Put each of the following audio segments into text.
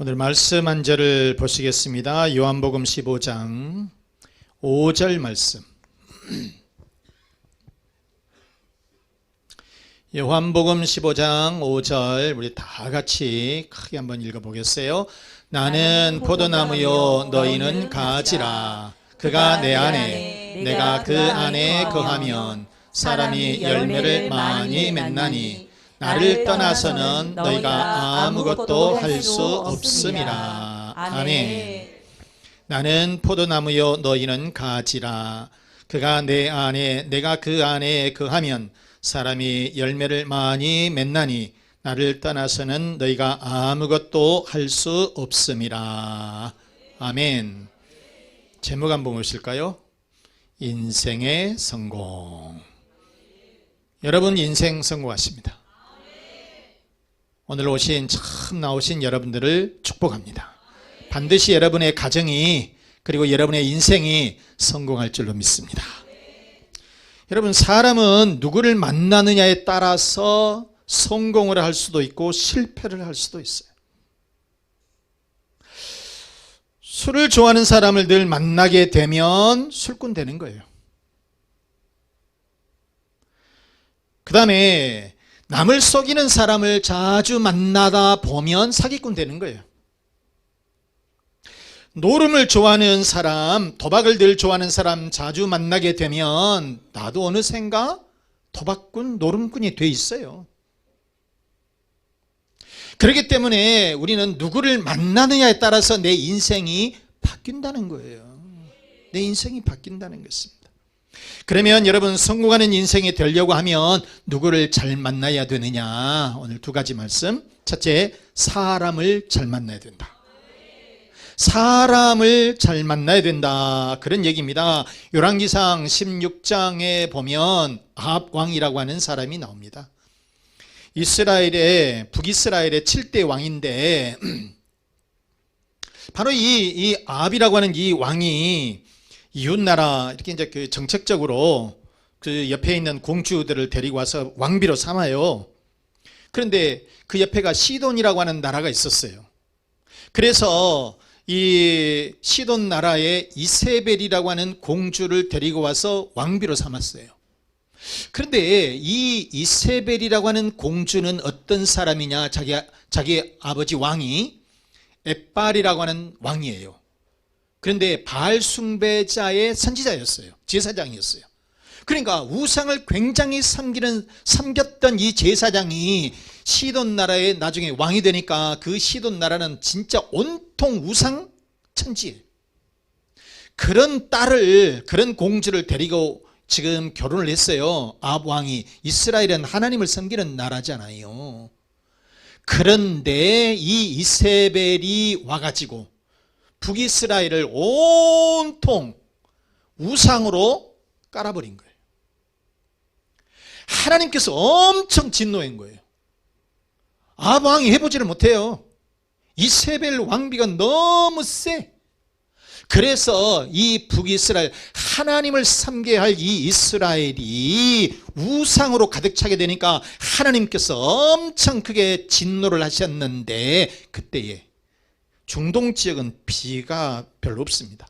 오늘 말씀 한 절을 보시겠습니다. 요한복음 15장 5절 말씀. 요한복음 15장 5절 우리 다 같이 크게 한번 읽어보겠어요. 나는 포도나무요 너희는 가지라. 그가 내 안에 내가 그 안에 거하면 사람이 열매를 많이 맺나니 나를 떠나서는 너희가 아무것도 할 수 없음이라. 아멘. 나는 포도나무요 너희는 가지라. 그가 내 안에 내가 그 안에 거하면 사람이 열매를 많이 맺나니 나를 떠나서는 너희가 아무것도 할 수 없음이라. 아멘. 제목 한번 보실까요? 인생의 성공. 여러분 인생 성공하십니다. 오늘 처음 나오신 여러분들을 축복합니다. 반드시 여러분의 가정이 그리고 여러분의 인생이 성공할 줄로 믿습니다. 여러분, 사람은 누구를 만나느냐에 따라서 성공을 할 수도 있고 실패를 할 수도 있어요. 술을 좋아하는 사람을 늘 만나게 되면 술꾼 되는 거예요. 그 다음에 남을 속이는 사람을 자주 만나다 보면 사기꾼 되는 거예요. 노름을 좋아하는 사람, 도박을 늘 좋아하는 사람 자주 만나게 되면 나도 어느샌가 도박꾼, 노름꾼이 돼 있어요. 그렇기 때문에 우리는 누구를 만나느냐에 따라서 내 인생이 바뀐다는 거예요. 내 인생이 바뀐다는 것입니다. 그러면 여러분, 성공하는 인생이 되려고 하면 누구를 잘 만나야 되느냐? 오늘 두 가지 말씀. 첫째, 사람을 잘 만나야 된다. 사람을 잘 만나야 된다. 그런 얘기입니다. 열왕기상 16장에 보면 아합 왕이라고 하는 사람이 나옵니다. 북이스라엘의 7대 왕인데 바로 이 아합이라고 하는 이 왕이 이웃나라 이렇게 이제 그 정책적으로 그 옆에 있는 공주들을 데리고 와서 왕비로 삼아요. 그런데 그 옆에가 시돈이라고 하는 나라가 있었어요. 그래서 이 시돈 나라에 이세벨이라고 하는 공주를 데리고 와서 왕비로 삼았어요. 그런데 이 이세벨이라고 하는 공주는 어떤 사람이냐? 자기 아버지 왕이 엣발이라고 하는 왕이에요. 그런데 바알 숭배자의 선지자였어요. 제사장이었어요. 그러니까 우상을 굉장히 섬겼던 이 제사장이 시돈 나라에 나중에 왕이 되니까 그 시돈 나라는 진짜 온통 우상 천지예요. 그런 공주를 데리고 지금 결혼을 했어요. 아합 왕이. 이스라엘은 하나님을 섬기는 나라잖아요. 그런데 이 이세벨이 와가지고 북이스라엘을 온통 우상으로 깔아버린 거예요. 하나님께서 엄청 진노한 거예요. 아합 왕이 해보지를 못해요. 이세벨 왕비가 너무 세. 그래서 이 북이스라엘, 하나님을 섬겨야 할 이 이스라엘이 우상으로 가득 차게 되니까 하나님께서 엄청 크게 진노를 하셨는데, 그때에 중동 지역은 비가 별로 없습니다.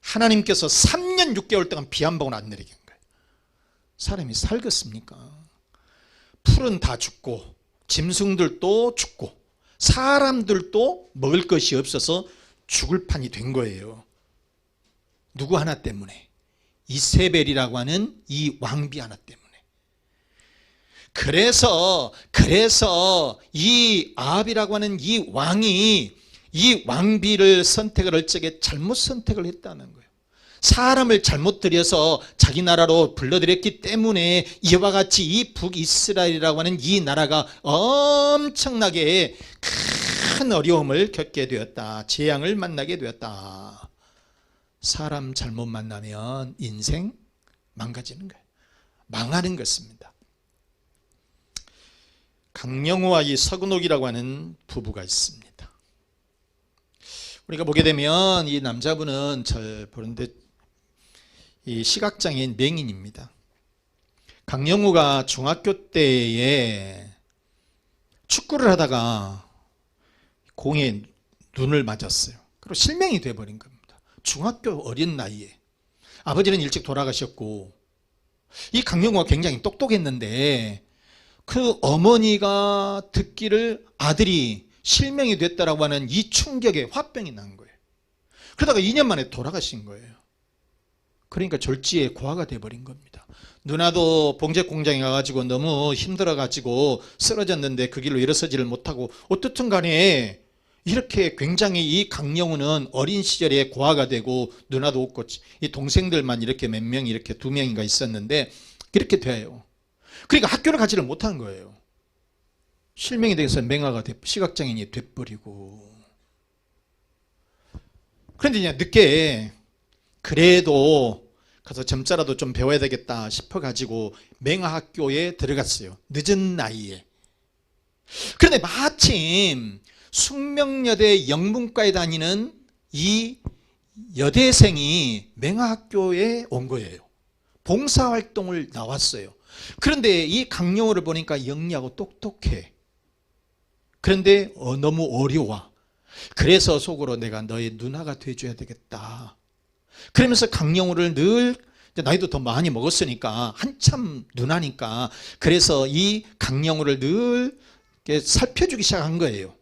하나님께서 3년 6개월 동안 비 한 방울 안 내리게 한 거예요. 사람이 살겠습니까? 풀은 다 죽고 짐승들도 죽고 사람들도 먹을 것이 없어서 죽을 판이 된 거예요. 누구 하나 때문에? 이세벨이라고 하는 이 왕비 하나 때문에. 그래서 이 아합이라고 하는 이 왕이 이 왕비를 선택을 할 적에 잘못 선택을 했다는 거예요. 사람을 잘못 들여서 자기 나라로 불러들였기 때문에 이와 같이 이 북이스라엘이라고 하는 이 나라가 엄청나게 큰 어려움을 겪게 되었다. 재앙을 만나게 되었다. 사람 잘못 만나면 인생 망가지는 거예요. 망하는 것입니다. 강영호와 이 서근옥이라고 하는 부부가 있습니다. 우리가 보게 되면 이 남자분은 잘 보는데 이 시각장애인 맹인입니다. 강영호가 중학교 때에 축구를 하다가 공에 눈을 맞았어요. 그리고 실명이 돼버린 겁니다. 중학교 어린 나이에. 아버지는 일찍 돌아가셨고, 이 강영우가 굉장히 똑똑했는데 그 어머니가 듣기를 아들이 실명이 됐다라고 하는 이 충격에 화병이 난 거예요. 그러다가 2년 만에 돌아가신 거예요. 그러니까 졸지에 고아가 돼버린 겁니다. 누나도 봉제 공장에 가가지고 너무 힘들어가지고 쓰러졌는데 그 길로 일어서지를 못하고, 어떻든 간에 이렇게 굉장히 이 강영우는 어린 시절에 고아가 되고, 누나도 없고 이 동생들만 이렇게 몇 명, 이렇게 2명인가 있었는데 이렇게 돼요. 그러니까 학교를 가지를 못한 거예요. 실명이 돼서 맹아가 돼, 시각장애인이 돼버리고. 그런데 이제 늦게 그래도 가서 점자라도 좀 배워야 되겠다 싶어가지고 맹아학교에 들어갔어요. 늦은 나이에. 그런데 마침 숙명여대 영문과에 다니는 이 여대생이 맹아학교에 온 거예요. 봉사활동을 나왔어요. 그런데 이 강영우를 보니까 영리하고 똑똑해. 그런데 너무 어려워. 그래서 속으로 내가 너의 누나가 돼줘야 되겠다. 그러면서 강영우를 늘, 나이도 더 많이 먹었으니까 한참 누나니까, 그래서 이 강영우를 늘 살펴주기 시작한 거예요.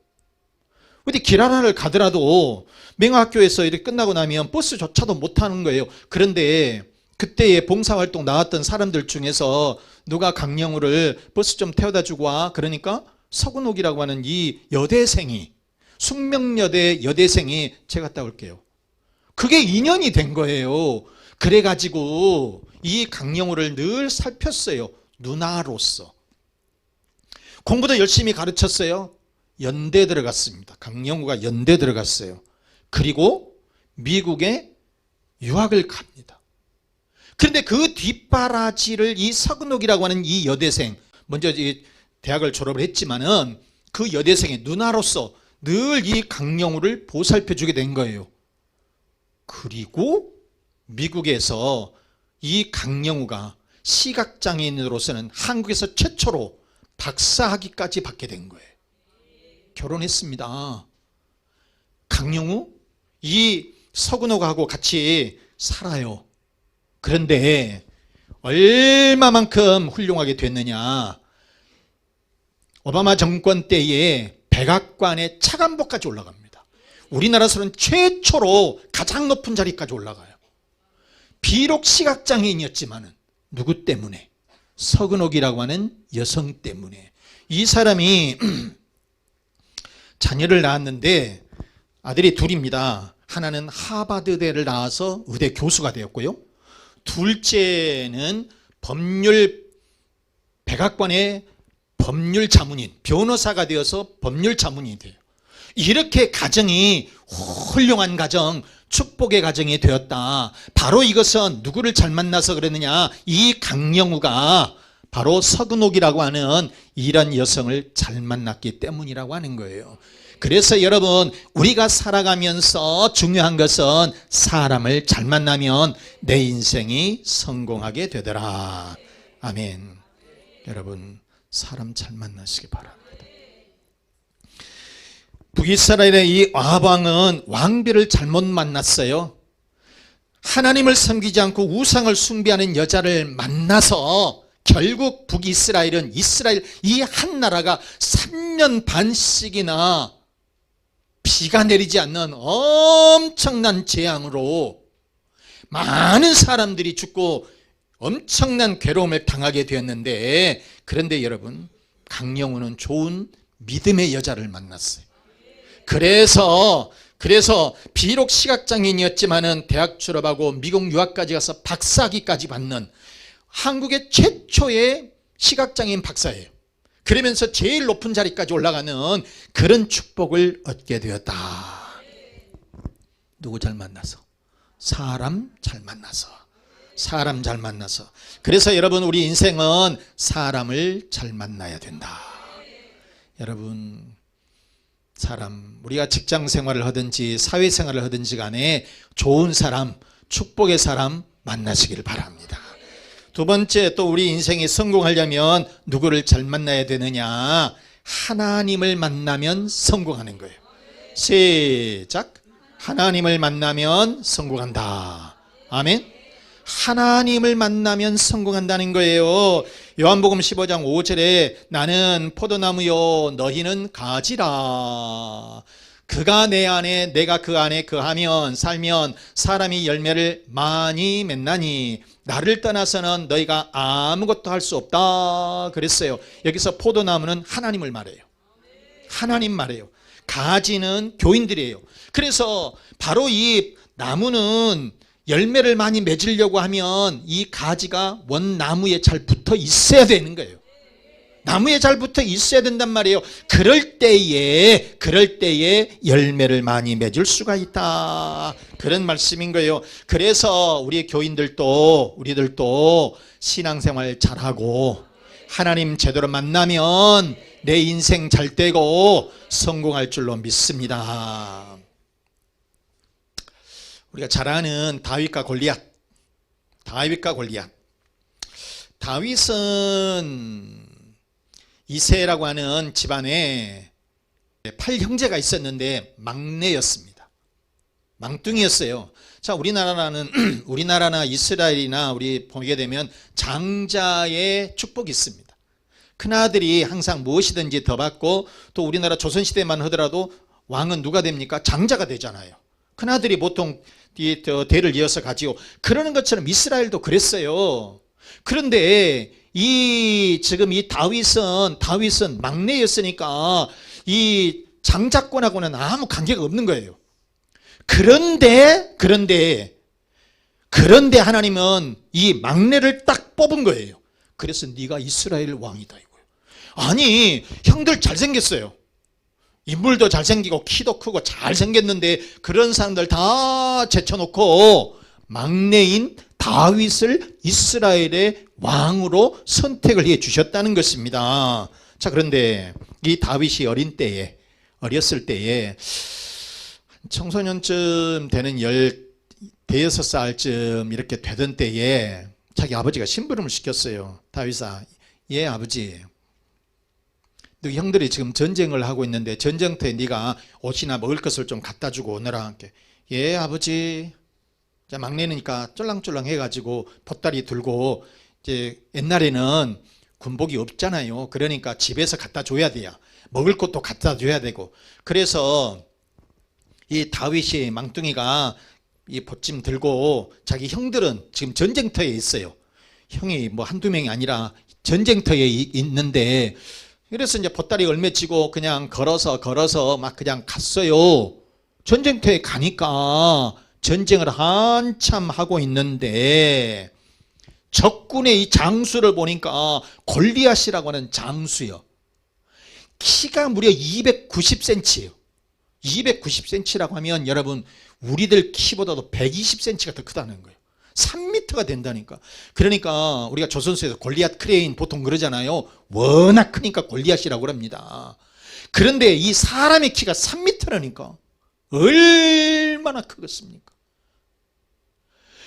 근데 길 하나를 가더라도 맹아학교에서 이렇게 끝나고 나면 버스조차도 못 타는 거예요. 그런데 그때의 봉사활동 나왔던 사람들 중에서 누가 강영우를 버스 좀 태워다 주고 와. 그러니까 서근옥이라고 하는 이 여대생이, 숙명여대 여대생이 제가 갔다 올게요. 그게 인연이 된 거예요. 그래가지고 이 강영우를 늘 살폈어요. 누나로서. 공부도 열심히 가르쳤어요. 연대 들어갔습니다. 강영우가 연대 들어갔어요. 그리고 미국에 유학을 갑니다. 그런데 그 뒷바라지를 이 서근옥이라고 하는 이 여대생, 먼저 이 대학을 졸업을 했지만은 그 여대생의 누나로서 늘 이 강영우를 보살펴 주게 된 거예요. 그리고 미국에서 이 강영우가 시각장애인으로서는 한국에서 최초로 박사학위까지 받게 된 거예요. 결혼했습니다. 강영우, 이 서근옥하고 같이 살아요. 그런데 얼마만큼 훌륭하게 됐느냐. 오바마 정권 때에 백악관의 차관보까지 올라갑니다. 우리나라에서는 최초로 가장 높은 자리까지 올라가요. 비록 시각장애인이었지만은 누구 때문에? 서근옥이라고 하는 여성 때문에. 이 사람이 자녀를 낳았는데 아들이 둘입니다. 하나는 하버드대를 나와서 의대 교수가 되었고요. 둘째는 백악관의 법률 자문인, 변호사가 되어서 법률 자문이 돼요. 이렇게 가정이 훌륭한 가정, 축복의 가정이 되었다. 바로 이것은 누구를 잘 만나서 그러느냐, 이 강영우가 바로 서근옥이라고 하는 이런 여성을 잘 만났기 때문이라고 하는 거예요. 그래서 여러분, 우리가 살아가면서 중요한 것은 사람을 잘 만나면 내 인생이 성공하게 되더라. 아멘. 여러분, 사람 잘 만나시기 바랍니다. 북이스라엘의 이 아합왕은 왕비를 잘못 만났어요. 하나님을 섬기지 않고 우상을 숭배하는 여자를 만나서 결국 북이스라엘은, 이스라엘 이 한 나라가 3년 반씩이나 비가 내리지 않는 엄청난 재앙으로 많은 사람들이 죽고 엄청난 괴로움을 당하게 되었는데, 그런데 여러분, 강영우는 좋은 믿음의 여자를 만났어요. 그래서 비록 시각장애인이었지만은 대학 졸업하고 미국 유학까지 가서 박사학위까지 받는 한국의 최초의 시각장애인 박사예요. 그러면서 제일 높은 자리까지 올라가는 그런 축복을 얻게 되었다. 누구 잘 만나서? 사람 잘 만나서. 사람 잘 만나서. 그래서 여러분, 우리 인생은 사람을 잘 만나야 된다. 여러분, 사람, 우리가 직장 생활을 하든지 사회생활을 하든지 간에 좋은 사람, 축복의 사람 만나시기를 바랍니다. 두 번째, 또 우리 인생이 성공하려면 누구를 잘 만나야 되느냐? 하나님을 만나면 성공하는 거예요. 시작. 하나님을 만나면 성공한다. 아멘. 하나님을 만나면 성공한다는 거예요. 요한복음 15장 5절에 나는 포도나무요 너희는 가지라. 그가 내 안에 내가 그 안에 거하면 살면 사람이 열매를 많이 맺나니 나를 떠나서는 너희가 아무것도 할 수 없다 그랬어요. 여기서 포도나무는 하나님을 말해요. 하나님 말해요. 가지는 교인들이에요. 그래서 바로 이 나무는 열매를 많이 맺으려고 하면 이 가지가 원나무에 잘 붙어 있어야 되는 거예요. 나무에 잘 붙어 있어야 된단 말이에요. 그럴 때에 열매를 많이 맺을 수가 있다. 그런 말씀인 거예요. 그래서 우리 교인들도 우리들도 신앙생활 잘하고 하나님 제대로 만나면 내 인생 잘 되고 성공할 줄로 믿습니다. 우리가 잘 아는 다윗과 골리앗. 다윗은 이새라고 하는 집안에 8형제가 있었는데 막내였습니다. 망둥이였어요. 자, 우리나라나 이스라엘이나 우리 보게 되면 장자의 축복이 있습니다. 큰아들이 항상 무엇이든지 더 받고, 또 우리나라 조선시대만 하더라도 왕은 누가 됩니까? 장자가 되잖아요. 큰아들이 보통 대를 이어서 가지요. 그러는 것처럼 이스라엘도 그랬어요. 그런데 지금 이 다윗은 막내였으니까 이 장자권하고는 아무 관계가 없는 거예요. 그런데 하나님은 이 막내를 딱 뽑은 거예요. 그래서 네가 이스라엘 왕이다 이거예요. 아니, 형들 잘생겼어요. 인물도 잘생기고 키도 크고 잘생겼는데 그런 사람들 다 제쳐놓고 막내인 다윗을 이스라엘의 왕으로 선택을 해 주셨다는 것입니다. 자, 그런데 이 다윗이 어렸을 때에 청소년쯤 되는 16살쯤 이렇게 되던 때에 자기 아버지가 심부름을 시켰어요. 다윗아, 예 아버지, 너 형들이 지금 전쟁을 하고 있는데 전쟁터에 네가 옷이나 먹을 것을 좀 갖다 주고 오너라. 예 아버지. 자, 막내니까 쫄랑쫄랑 해가지고 보따리 들고, 이제 옛날에는 군복이 없잖아요. 그러니까 집에서 갖다 줘야 돼요. 먹을 것도 갖다 줘야 되고. 그래서 이 다윗이 망둥이가 이 보찜 들고, 자기 형들은 지금 전쟁터에 있어요. 형이 뭐 한두 명이 아니라 전쟁터에 있는데, 그래서 이제 보따리 얼매치고 그냥 걸어서 막 그냥 갔어요. 전쟁터에 가니까 전쟁을 한참 하고 있는데 적군의 이 장수를 보니까 골리앗이라고 하는 장수요. 키가 무려 290cm예요. 290cm라고 하면 여러분 우리들 키보다도 120cm가 더 크다는 거예요. 3m가 된다니까. 그러니까 우리가 조선소에서 골리앗 크레인 보통 그러잖아요. 워낙 크니까 골리앗이라고 합니다. 그런데 이 사람의 키가 3m라니까 얼마나 크겠습니까?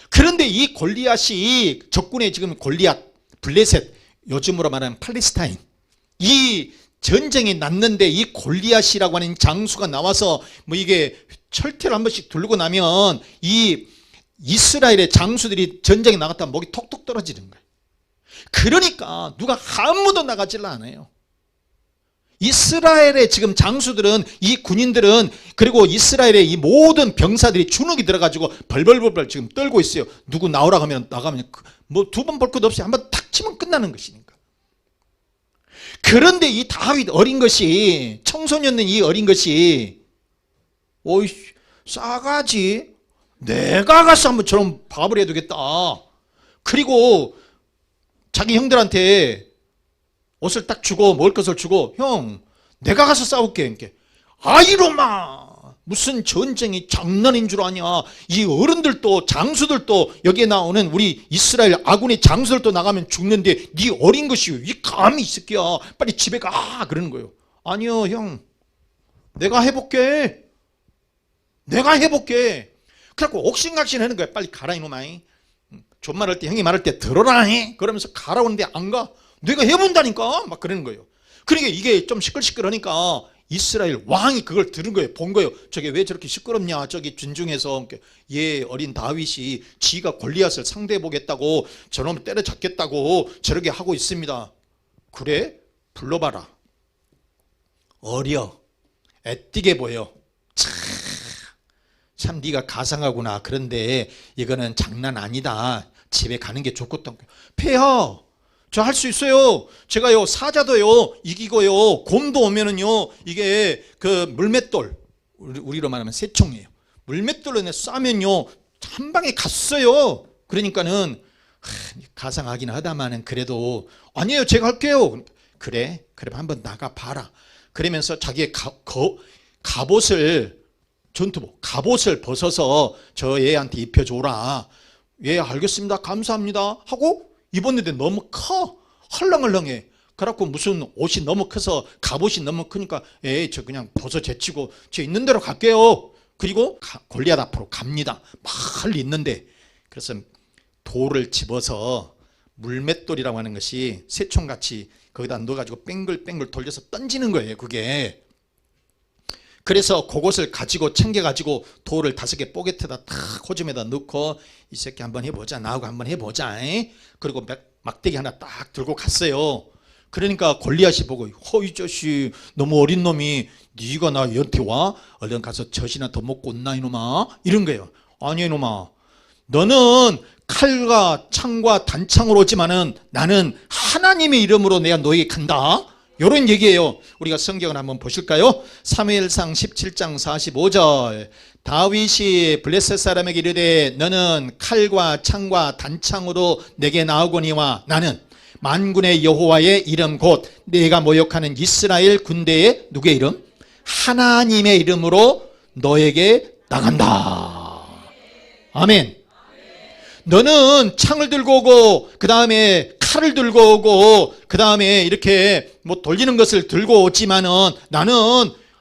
그런데 이 골리앗이 적군의 지금 골리앗, 블레셋, 요즘으로 말하는 팔레스타인, 이 전쟁이 났는데 이 골리앗이라고 하는 장수가 나와서 뭐 이게 철퇴를 한 번씩 들고 나면 이 이스라엘의 장수들이 전쟁에 나갔다면 목이 톡톡 떨어지는 거예요. 그러니까 누가 아무도 나가질 않아요. 이스라엘의 지금 장수들은, 이 군인들은, 그리고 이스라엘의 이 모든 병사들이 주눅이 들어가지고 벌벌벌 지금 떨고 있어요. 누구 나오라 하면 나가면 뭐 두 번 볼 것 없이 한 번 탁 치면 끝나는 것이니까. 그런데 이 다윗 어린 것이, 청소년은 이 어린 것이, 오이 싸가지, 내가 가서 한번 저런 밥을 해두겠다. 그리고 자기 형들한테 옷을 딱 주고 먹을 것을 주고, 형 내가 가서 싸울게. 아이로마, 무슨 전쟁이 장난인 줄 아냐. 이 어른들도 장수들도, 여기에 나오는 우리 이스라엘 아군의 장수들도 나가면 죽는데 네 어린 것이 이 감이 이 새끼야, 빨리 집에 가. 그러는 거예요. 아니요 형, 내가 해볼게. 그래갖고 옥신각신 하는 거야. 빨리 가라 이놈아. 존말할 때, 형이 말할 때 들어라 해. 그러면서 가라오는데 안 가. 내가 해본다니까 막 그러는 거예요. 그러니까 이게 좀 시끌시끌하니까 이스라엘 왕이 그걸 들은 거예요. 본 거예요. 저게 왜 저렇게 시끄럽냐. 저기 진중에서 어린 다윗이 지가 골리앗을 상대해 보겠다고 저놈을 때려잡겠다고 저렇게 하고 있습니다. 그래? 불러봐라. 어려. 애띠게 보여. 참 네가 가상하구나. 그런데 이거는 장난 아니다. 집에 가는 게 좋겠다. 폐하, 저 할 수 있어요. 제가요 사자도요 이기고요 곰도 오면은요 이게 그 물맷돌, 우리로 말하면 새총이에요. 물맷돌로 쏴면요 한 방에 갔어요. 그러니까는 가상하긴 하다마는 그래도 아니에요 제가 할게요. 그래 그럼 한번 나가 봐라. 그러면서 자기의 갑옷을, 전투복 갑옷을 벗어서 저 얘한테 입혀줘라. 예 알겠습니다 감사합니다 하고 입었는데 너무 커. 헐렁헐렁해. 그래갖고 무슨 옷이 너무 커서 갑옷이 너무 크니까 에이 저 그냥 벗어 제치고 저 있는 대로 갈게요. 그리고 골리앗 앞으로 갑니다. 막 있는데 그래서 돌을 집어서 물맷돌이라고 하는 것이 새총같이 거기다 넣어가지고 뺑글뺑글 돌려서 던지는 거예요. 그게. 그래서 그것을 가지고 챙겨가지고 돌을 5개 포개트에다 탁 호즘에다 넣고 이 새끼 한번 해보자. 나하고 한번 해보자. 그리고 막대기 하나 딱 들고 갔어요. 그러니까 골리앗이 보고 이 자식 너무 어린 놈이 네가 나 여태 와? 얼른 가서 젖이나 더 먹고 온나 이놈아? 이런 거예요. 아니 이놈아 너는 칼과 창과 단창으로 오지만은 나는 하나님의 이름으로 내가 너에게 간다. 이런 얘기예요. 우리가 성경을 한번 보실까요? 사무엘상 17장 45절 다윗이 블레셋 사람에게 이르되 너는 칼과 창과 단창으로 내게 나오거니와 나는 만군의 여호와의 이름 곧 내가 모욕하는 이스라엘 군대의 누구의 이름? 하나님의 이름으로 너에게 나간다. 아멘. 너는 창을 들고 오고 그 다음에 칼을 들고 오고 그 다음에 이렇게 뭐 돌리는 것을 들고 오지만은 나는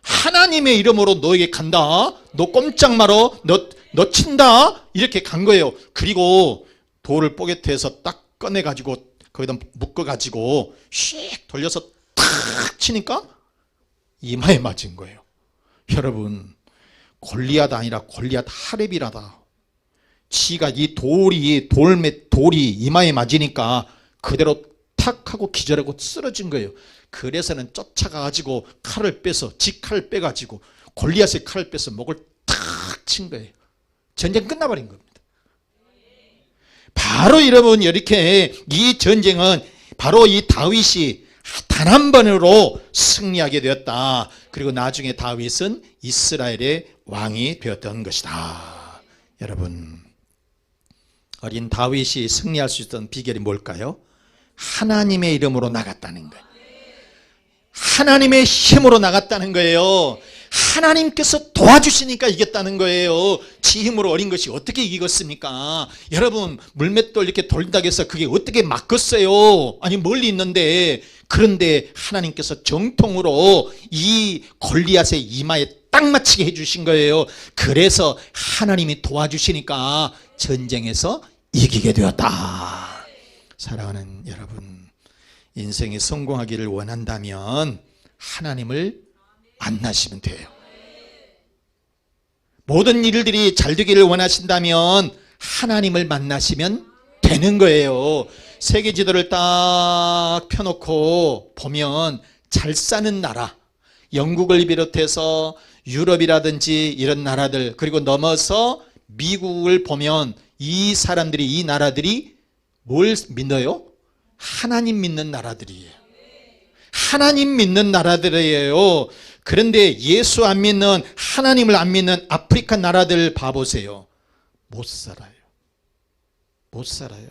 하나님의 이름으로 너에게 간다. 너 꼼짝 말어. 너 친다. 이렇게 간 거예요. 그리고 돌을 포개트에서 딱 꺼내가지고 거기다 묶어가지고 씩 돌려서 탁 치니까 이마에 맞은 거예요. 여러분 골리앗 아니라 골리앗 하렙이라다. 지가 이 돌이 이마에 맞으니까 그대로 탁 하고 기절하고 쓰러진 거예요. 그래서는 쫓아가가지고 칼을 빼서 지 칼을 빼가지고 골리앗의 칼을 빼서 목을 탁 친 거예요. 전쟁 끝나버린 겁니다. 바로 여러분 이렇게 이 전쟁은 바로 이 다윗이 단 한 번으로 승리하게 되었다. 그리고 나중에 다윗은 이스라엘의 왕이 되었던 것이다. 여러분 어린 다윗이 승리할 수 있었던 비결이 뭘까요? 하나님의 이름으로 나갔다는 거예요. 하나님의 힘으로 나갔다는 거예요. 하나님께서 도와주시니까 이겼다는 거예요. 지 힘으로 어린 것이 어떻게 이겼습니까? 여러분 물맷돌 이렇게 돌린다고 해서 그게 어떻게 막겠어요? 아니 멀리 있는데. 그런데 하나님께서 정통으로 이 골리앗의 이마에 딱 맞추게 해주신 거예요. 그래서 하나님이 도와주시니까 전쟁에서 이기게 되었다. 사랑하는 여러분, 인생에 성공하기를 원한다면 하나님을 만나시면 돼요. 모든 일들이 잘 되기를 원하신다면 하나님을 만나시면 되는 거예요. 세계 지도를 딱 펴놓고 보면 잘 사는 나라, 영국을 비롯해서 유럽이라든지 이런 나라들, 그리고 넘어서 미국을 보면 이 사람들이, 이 나라들이 뭘 믿어요? 하나님 믿는 나라들이에요. 하나님 믿는 나라들이에요. 그런데 예수 안 믿는, 하나님을 안 믿는 아프리카 나라들 봐보세요. 못 살아요. 못 살아요.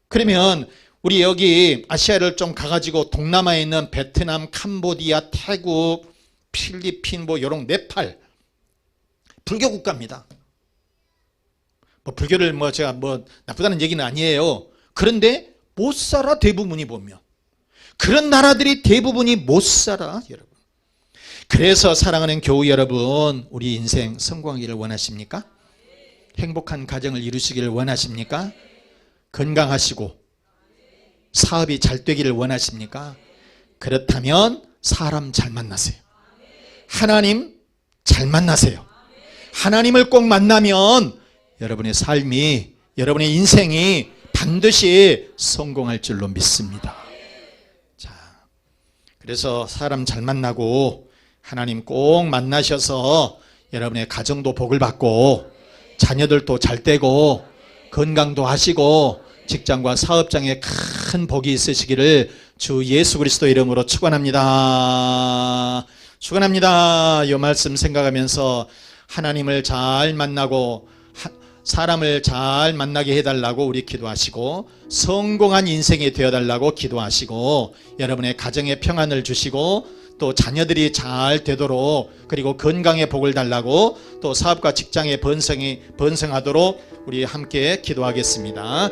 그러면 우리 여기 아시아를 좀 가가지고 동남아에 있는 베트남, 캄보디아, 태국, 필리핀, 뭐 이런 네팔, 불교 국가입니다. 뭐 불교를 제가 나쁘다는 얘기는 아니에요. 그런데 못 살아, 대부분이 보면. 그런 나라들이 대부분이 못 살아, 여러분. 그래서 사랑하는 교우 여러분, 우리 인생 성공하기를 원하십니까? 행복한 가정을 이루시기를 원하십니까? 건강하시고 사업이 잘 되기를 원하십니까? 그렇다면 사람 잘 만나세요. 하나님 잘 만나세요. 하나님을 꼭 만나면 여러분의 삶이, 여러분의 인생이 반드시 성공할 줄로 믿습니다. 자, 그래서 사람 잘 만나고 하나님 꼭 만나셔서 여러분의 가정도 복을 받고 자녀들도 잘 되고 건강도 하시고 직장과 사업장에 큰 복이 있으시기를 주 예수 그리스도 이름으로 축원합니다. 축원합니다. 이 말씀 생각하면서 하나님을 잘 만나고 사람을 잘 만나게 해달라고 우리 기도하시고 성공한 인생이 되어달라고 기도하시고 여러분의 가정에 평안을 주시고 또 자녀들이 잘 되도록 그리고 건강의 복을 달라고 또 사업과 직장의 번성하도록 우리 함께 기도하겠습니다.